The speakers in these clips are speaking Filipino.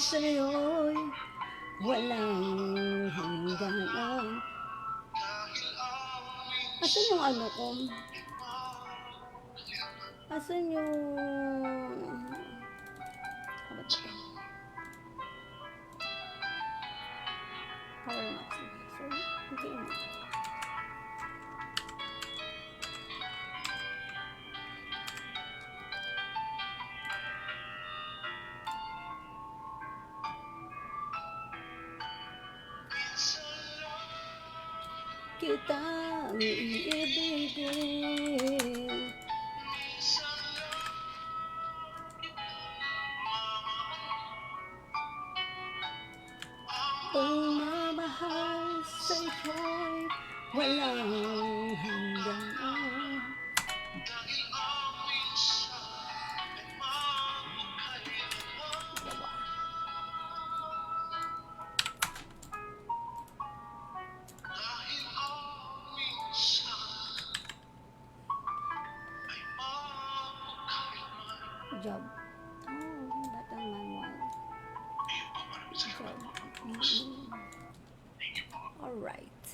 sa'yo'y walang hangganan. Asan yung ano ko? Asan yung... Ano ba ito? Power max. So, hindi mo. Kitang iibigin. Pagmamahal sa'yo'y walang hanggan. Job. Oh, batang manual. Job. Alright.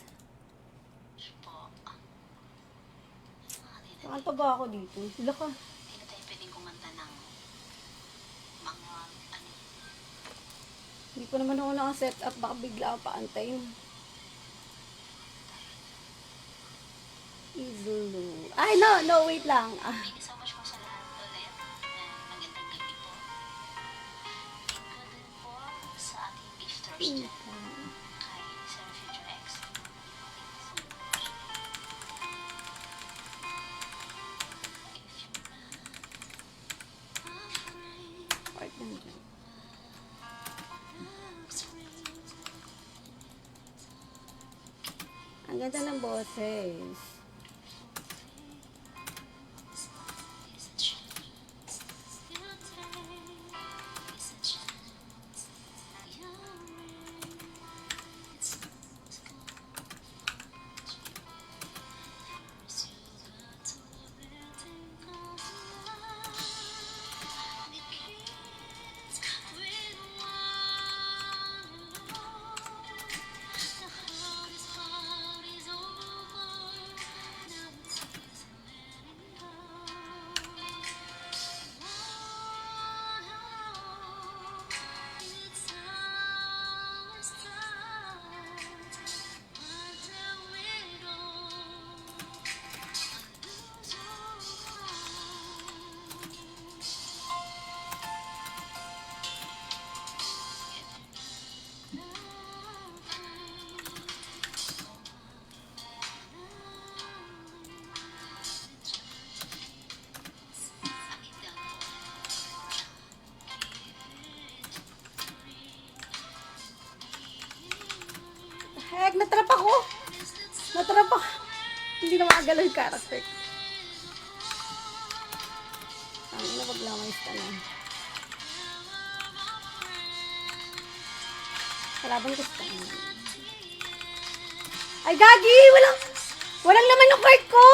Saan pa ba ako dito? Sila ka. Hindi tayo pwedeng kumanta ng mga ano. Hindi pa naman ako naka-set up. Baka bigla ako paantayin. Izulu. Ay, no, wait lang. Thank you so much po sa lahat ulit. Magandang gabi po. Thank you din po sa ating gifters dyan. Kay Sir Future X. Part lang dyan. Ang ganda ng boses. Heck, natrap ako! Natrap ako! Hindi na makagalaw yung character. Ang ina, wag lang may stand. Kalaban ko stand. Ay, gagi! Walang laman yung card ko!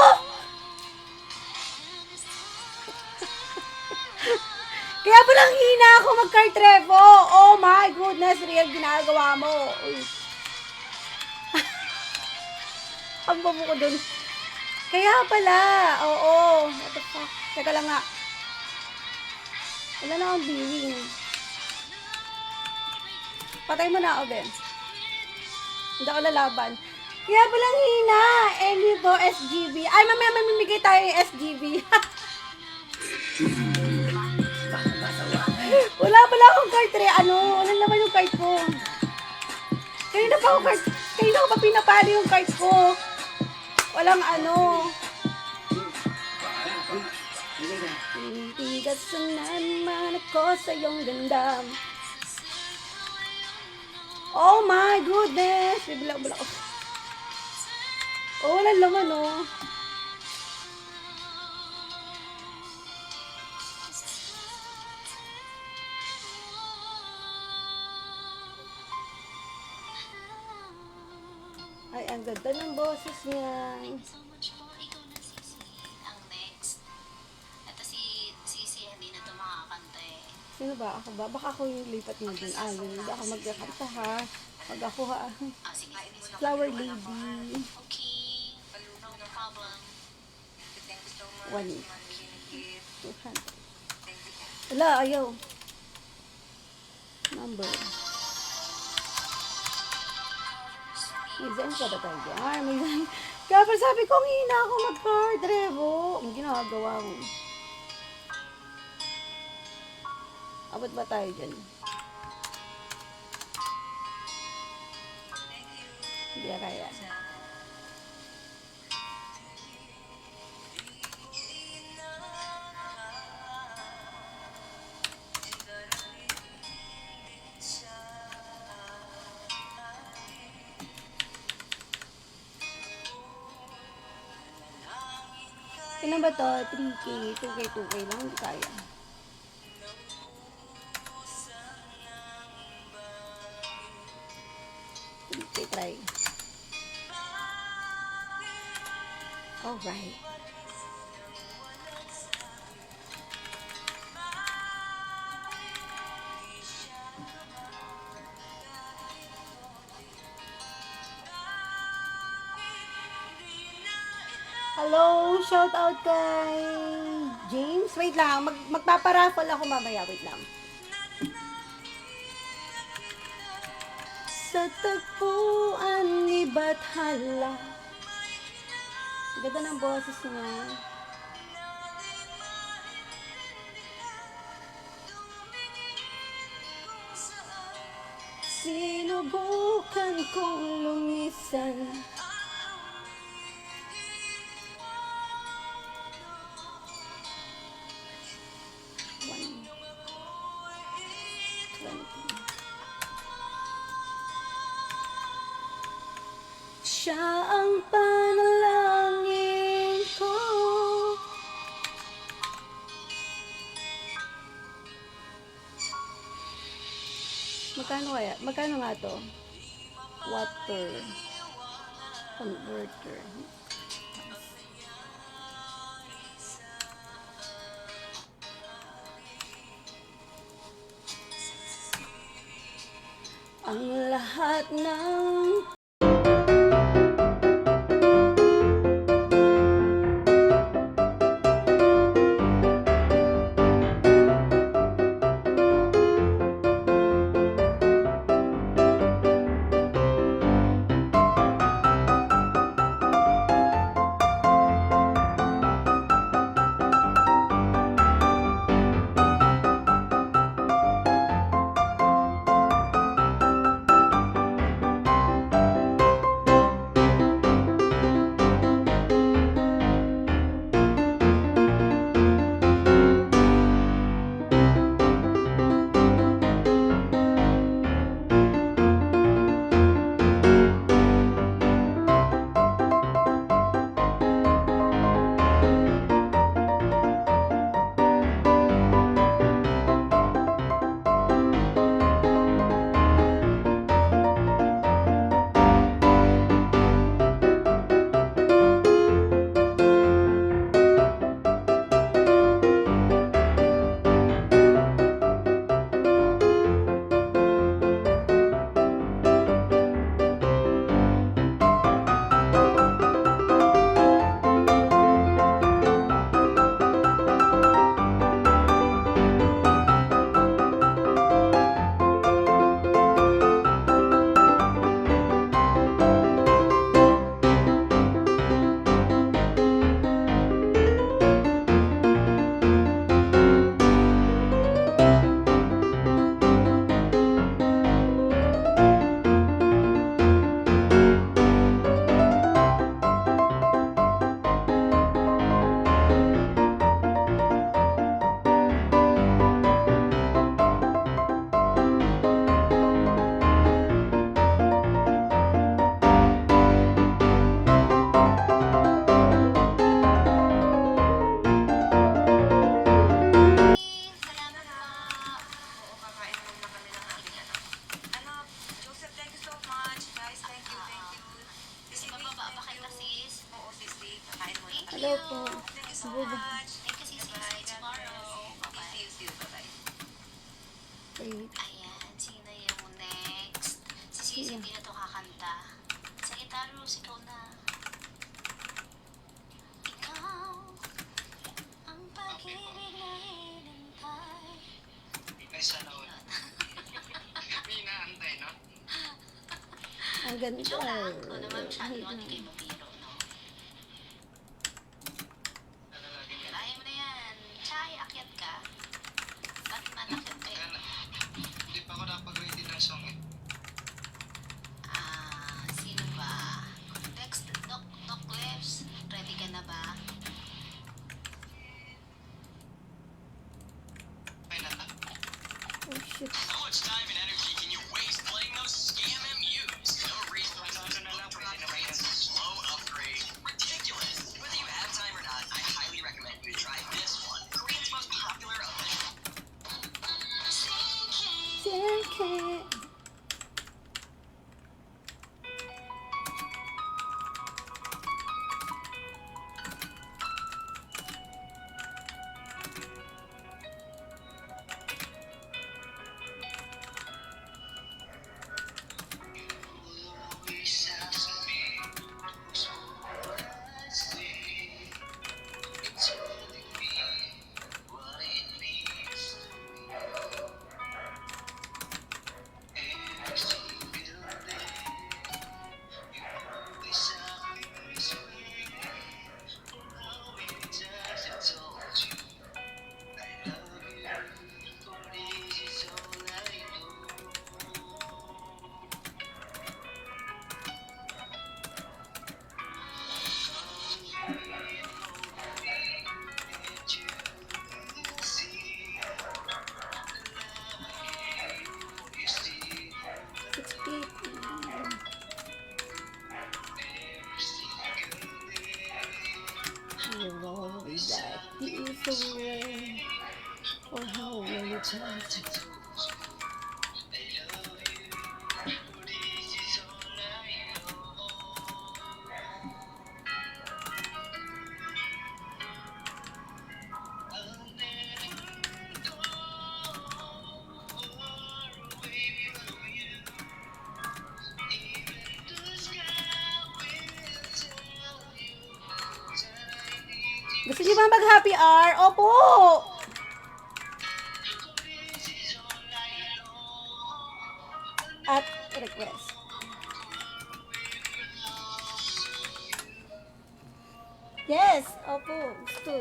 Kaya palang hina ako mag-card repo. Oh my goodness, real ginagawa mo. Uy. Ang babo ko dun. Kaya pala. Oo. What the fuck? Teka lang nga. Wala na akong viewing. Patay mo na ako, Ben. Hindi ako lalaban. Kaya palang hina. Enito, SGB. Ay, mamaya mamimigay tayo yung SGB. Wala pala akong card. Wala naman yung card ko. Kanina ko pa pinapali yung card ko. Walang Tigas na naman ako sa iyong ganda. Oh my goodness! Bibila ko. Oh, walang laman, oh. Ay, ang ganda ng boses niya. Thank you so much po. Ikaw na, Sisi. Ang next. Ito si Sisi, hindi na ito makakanta eh. Sino ba? Ako ba? Baka ako yung lipat mo dun. Ah, yun. Hindi ako magkakanta ha. Pag ako ha. Sige, sige. Flower lady. Okay. No problem. 1, 200. Wala, ayaw. Number. May zen ka ba tayo? Ay, may zen. Kaya pa sabi ko, hina ako mag-card, Revo. Ang ginagawa mo. Abot ba tayo dyan? Hindi na kaya. Ilan ba to? 3K, 2K, 2K lang. Hindi kaya. 3K, try. Alright. Hello, shout out kay James. Wait lang, magpaparaffle ako mamaya. Wait lang. Sa tagpuan ni Bathala. Ganda ng boses niya. Sinubukan kong lumisan. Siya ang panalangin ko. Magkano kaya? Magkano nga to? Water converter. Ang lahat ng hello po. Thank you so much. Thank you, Sisi. See you tomorrow. Bye-bye. See you. Bye-bye. Wait. Ayan, sino yung next? Si Sisi, hindi na to kakanta. Sa Itaros, ikaw na. Ikaw, ang pag-ibig na hinintay. Ay, sana all. May inaantay, no? Ang ganda. Joke lang. Ikaw naman masyado naman, hindi kayo mabiro, no? Nalalagay niya. Kaya mo na yan. Chay, akyat ka. Bakit manakyat ka Kaya eh? na, hindi pa ako napag-ready ng song eh. Sino ba? Next, Doc Lips. Ready ka na ba? Ay, nata. Oh, shit. How much time and energy can you waste playing those scam MUs? No reason to Ano na lang, pwede naman yan. slow upgrade. Ridiculous. Whether you have time or not, I highly recommend you try this one. Korean's most popular official. Second. You know that is away for how many times? Gusto niyo ba mag-happy hour? Opo! At request. Yes! Opo. Gusto.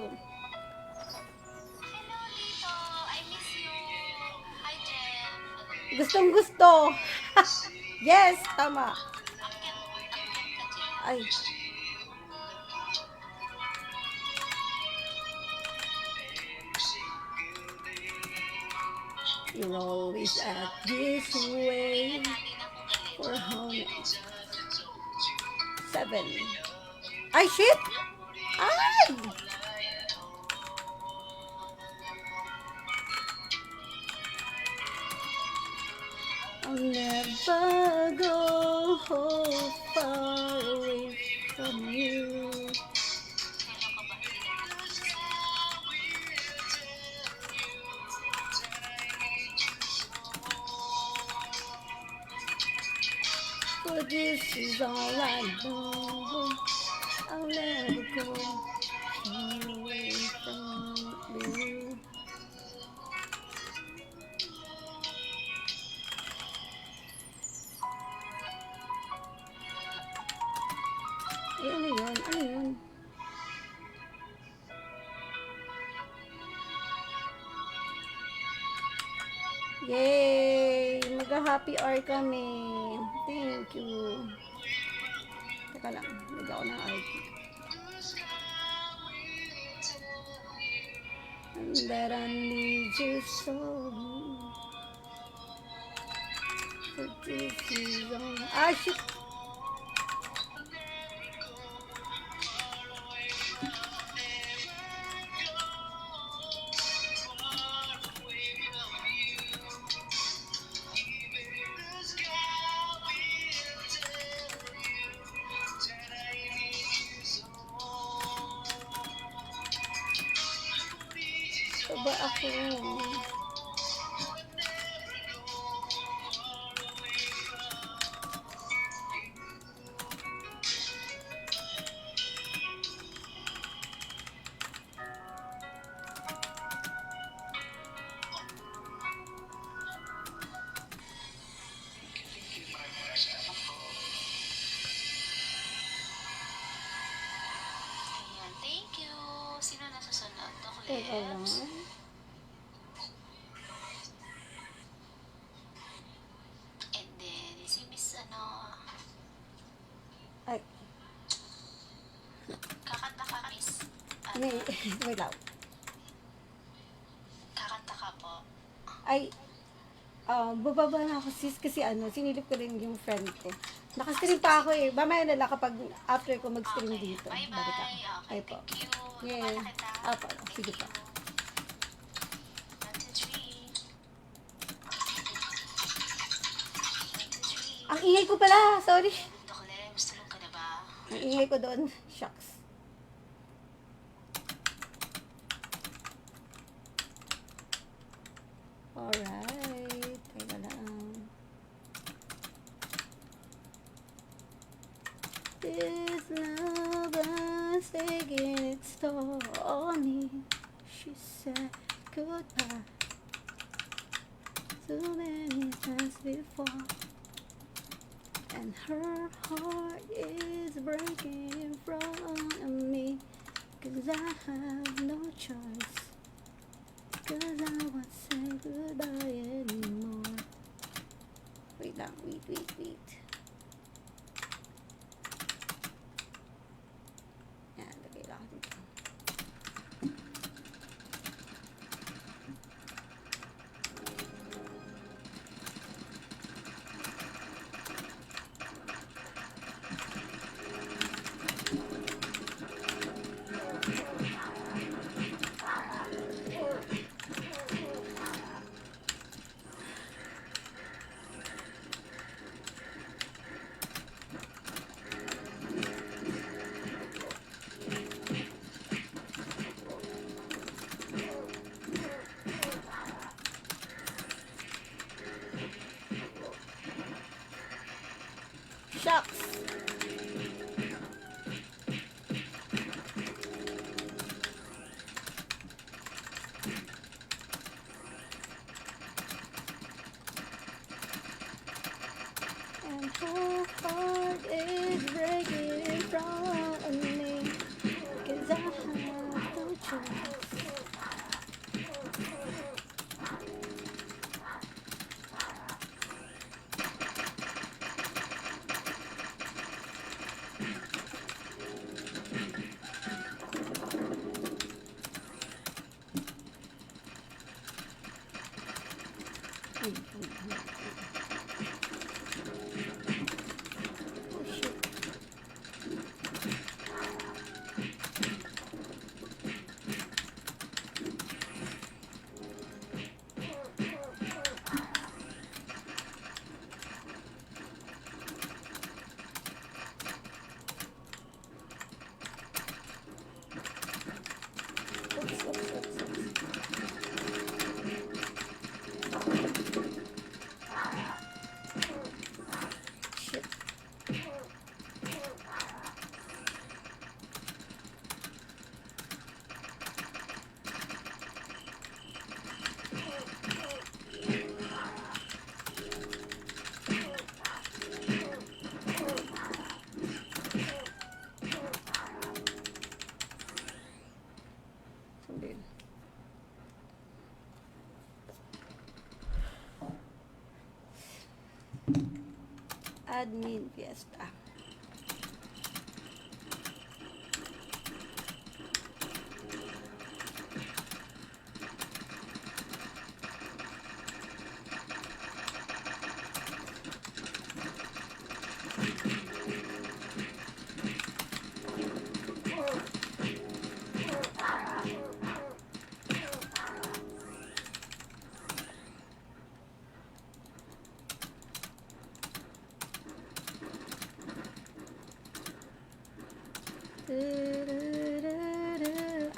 Hello, Lito. I miss you. Hi, Jen. Gustong gusto. Yes! Tama. Akyat ka, Jen. Ay. You're always act this way. Natin ako galit. For how many? 7. Ay, shit! Ay! I'll never go far away from you. Hello ka ba? But this is all I know. I'll never go far away from you. Eh, ano yun? Ano yun? Yay! Mag-happy hour kami. Thank you. Teka lang. Nag ako ng RT. And that I need you so. But this is all. Ah, shit! Ito ba ako? Teka lang. And then, si Miss Ay, kakanta ka, Miss. may, wait lang. Kakanta ka po. Ay, bababa na ako sis kasi sinilip ko rin yung friend ko. Nakastream pa ako eh. Mamaya na lang kapag after ko mag-stream Okay, dito. bye-bye. Balik ako. Okay, Ay po. thank you. Yeah. Napala kita. Apo, sige Thank po. you. 1, 2, 3. 1, 2, 3. Ang ingay ko pala, sorry. Dokle, gusto mo ka na ba? Ang ingay ko doon. Shucks. Alright. Teka lang. This love is taking its toll on me. She said goodbye so many times before. And her heart is breaking in front of me. 'Cause I have no choice. 'Cause I won't say goodbye anymore. Wait lang, wait. Yan, lagay lang ako dito. Shucks! And her heart is breaking in front of me. 'Cause I have no choice. Oh shit. Oops. Shit. Sandali. Admin Fiesta.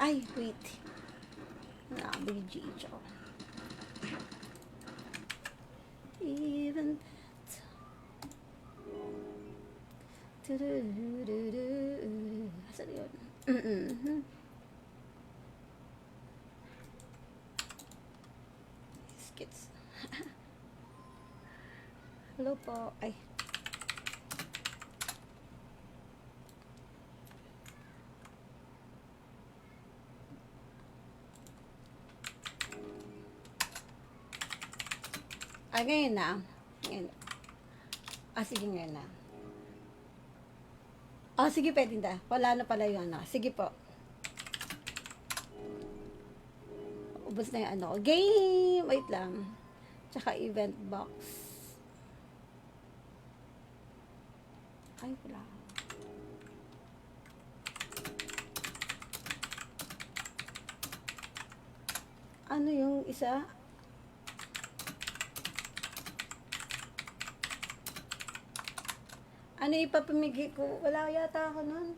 Ay, wait. Nakabigay ako. Even asan yun? Skits. Hello po. Ay. Ngayon na. Ngayon. Sige ngayon na. Sige, pwede na. Wala na pala yung ano. Sige po. Ubus na yung ano. Game! Wait lang. Tsaka event box. Ay, wala. Ano yung isa? Ano ipapamigay ko? Wala yata ako nun.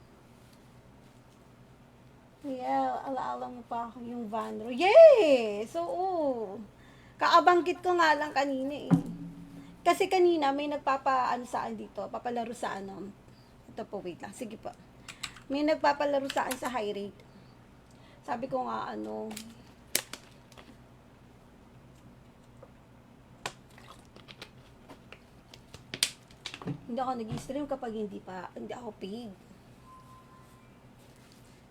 Yeah, alaala mo pa ako yung Vanro. Yes! Oo. Kaabanggit ko nga lang kanina eh. Kasi kanina may nagpapaano saan dito, papalaro sa ano. Ito po, wait lang. Sige po. May nagpapalaro saan sa high rate. Sabi ko nga ano, hindi ako nag-stream kapag hindi ako paid.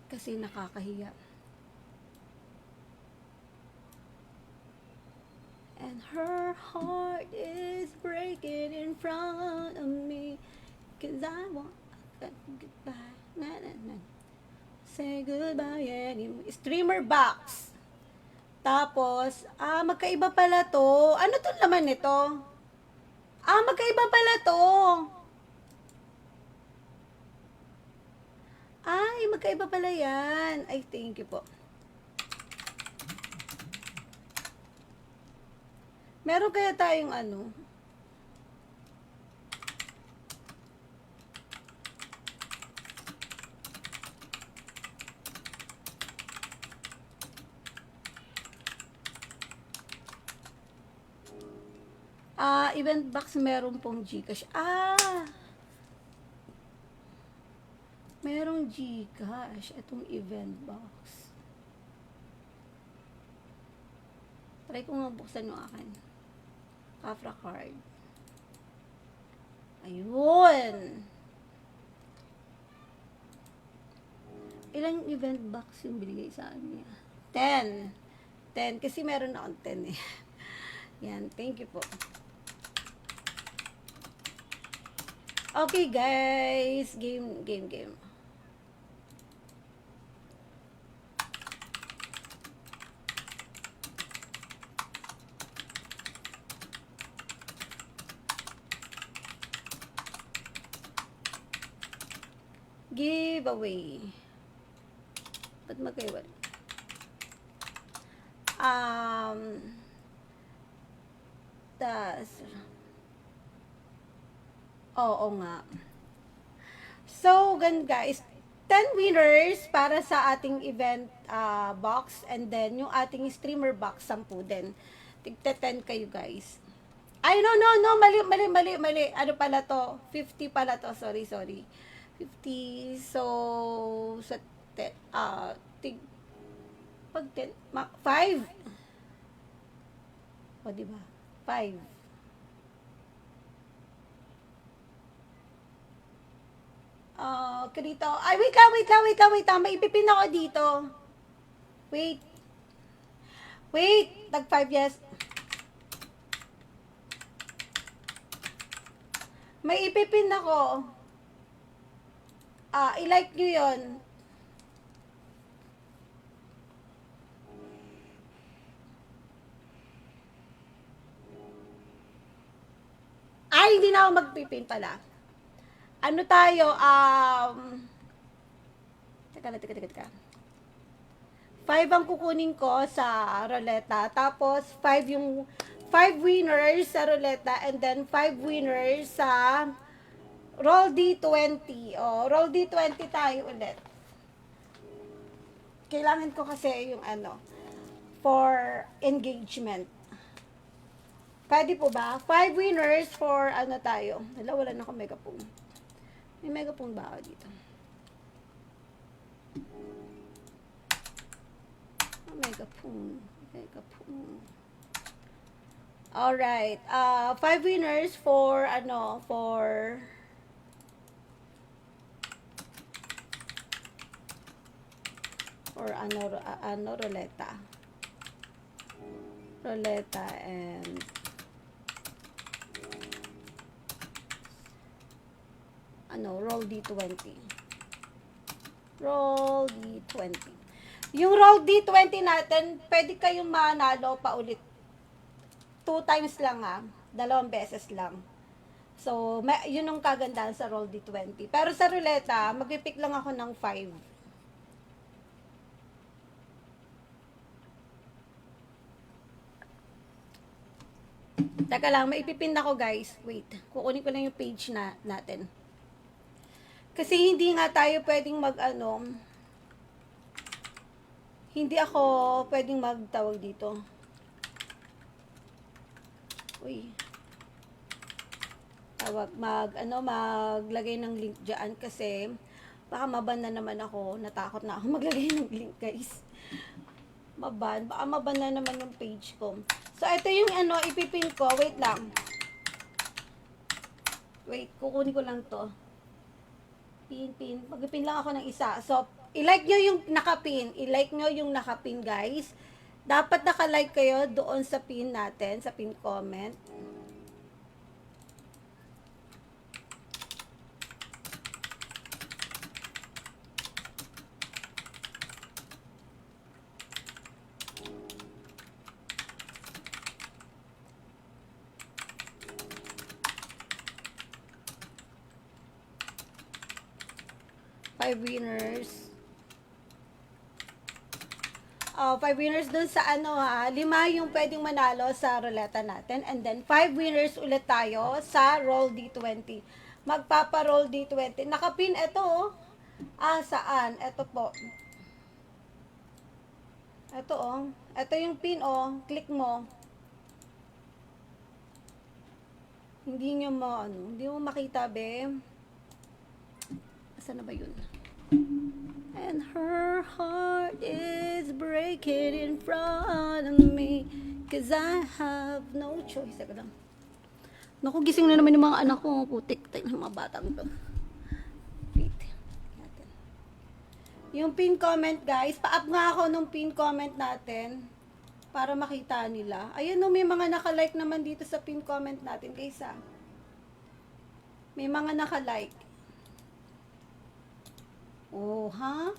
Kasi nakakahiya. And her heart is breaking in front of me, 'cause I want goodbye. Na, na, na. Say goodbye anyway. Streamer box. Tapos, magkaiba pala to. Ano to laman nito? Magkaiba pala to. Ay, magkaiba pala yan. Ay, thank you po. Meron kaya tayong ano? Event box meron pong Gcash. Merong Gcash. Itong event box. Try ko nga buksan yung akin. Afra card. Ayun. Ilang event box yung binigay sa akin niya? 10. 10. Kasi meron akong 10 eh. Yan. Thank you po. Okay guys. Game. Giveaway. Ba't magkaiwan? Oo nga. So, gan guys, 10 winners para sa ating event box, and then yung ating streamer box 10 din. Tigta 10 kayo guys. Ay, no, mali. Ano pala to? 50 pala to. Sorry. 50. So, sa pag 10, 5. O, diba? 5. Dito. Ay, wait lang. May ipipin ako dito. Wait. Tag 5, yes. May ipipin ako. I-like nyo yun. Ay, hindi na ako magpipin pala. Ano tayo, teka. 5 ang kukunin ko sa ruleta. Tapos, 5 winners sa ruleta, and then 5 winners sa roll D20. Roll D20 tayo ulit. Kailangan ko kasi yung for engagement. Pwede po ba? 5 winners for tayo. Wala na ako megaphone. May megaphone ba ako dito? Megaphone. Alright. 5 winners for ruleta. And ano, roll D20. Roll D20. Yung roll D20 natin, pwede kayong manalo pa ulit. 2 times lang ha. 2 beses lang. So, yun yung kagandahan sa roll D20. Pero sa ruleta, magpipick lang ako ng 5. Teka lang, maipipin ako guys. Wait, kukunin ko lang yung page natin. Kasi hindi nga tayo pwedeng hindi ako pwedeng magtawag dito. Uy. Maglagay ng link diyan kasi baka maban na naman ako. Natakot na ako maglagay ng link, guys. Baka maban na naman yung page ko. So, ito yung ipipin ko. Wait lang. Wait, kukunin ko lang to. Pin. Magpipin lang ako ng isa. So, i-like nyo yung nakapin. I-like nyo yung nakapin, guys. Dapat naka-like kayo doon sa pin natin, sa pin comment. Five winners. 5 winners dun sa 5 yung pwedeng manalo sa ruleta natin. And then, 5 winners ulit tayo sa roll D20. Magpapa-roll D20. Nakapin ito, oh. Saan? Ito po. Ito, oh. Ito yung pin, oh. Click mo. Hindi mo makita, be. Saan na ba yun? And her heart is breaking in front of me, 'cause I have no choice. Teka lang. Naku, gising na naman yung mga anak ko. Putik tayo ng mga batang to. Wait. Natin. Yung pin comment, guys. Pa-up nga ako nung pin comment natin para makita nila. Ayun, may mga naka-like naman dito sa pin comment natin, guys, ha. May mga naka-like. Oh, ha?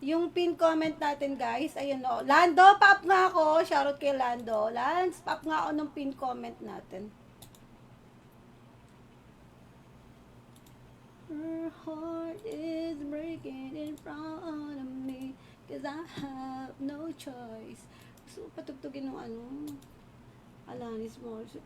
Yung pin comment natin, guys, ayun o. Lando, pa-up nga ako. Shoutout kay Lando. Lance, pa-up nga ako ng pin comment natin. Her heart is breaking in front of me, 'cause I have no choice. Gusto ko patugtugin ng Alanis Morissette.